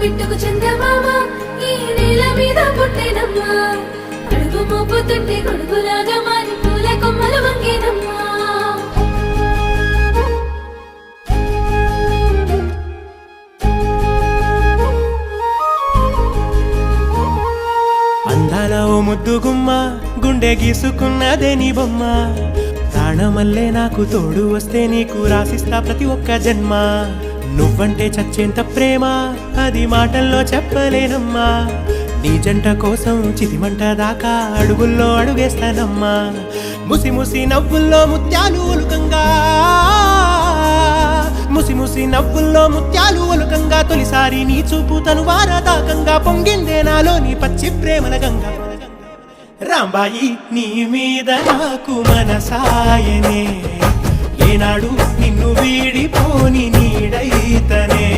బిట్టుకు చందమామ ఈ నేల మీద పుట్టేనమ్మా అడుగు మోపుతుంటే గొడుగులాగా మారి పూల కొమ్మలు వంగేనమ్మా అందాల ఓ ముద్దు గుమ్మ గుండె గీసుకున్నదే నీ బొమ్మ ప్రాణమల్లే నాకు తోడు వస్తే నీకు రాసిస్తా ప్రతి ఒక్క జన్మ నువ్వంటే చచ్చేంత ప్రేమ అది మాటల్లో చెప్పలేనమ్మా నీ జంట కోసం చితిమంట దాకా అడుగుల్లో అడుగేస్తానమ్మా ముసి ముసి నవ్వుల్లో ముత్యాలు ఒలుకంగా ముసి ముసి నవ్వుల్లో ముత్యాలు ఒలుకంగా తొలిసారి నీ చూపు తను వారదాకంగా పొంగిందే నాలో నీ పచ్చి ప్రేమల గంగా రాంబాయి నీ మీద నాకు మనసాయనే ఏనాడు నిన్ను వీడిపోని నీడైతనే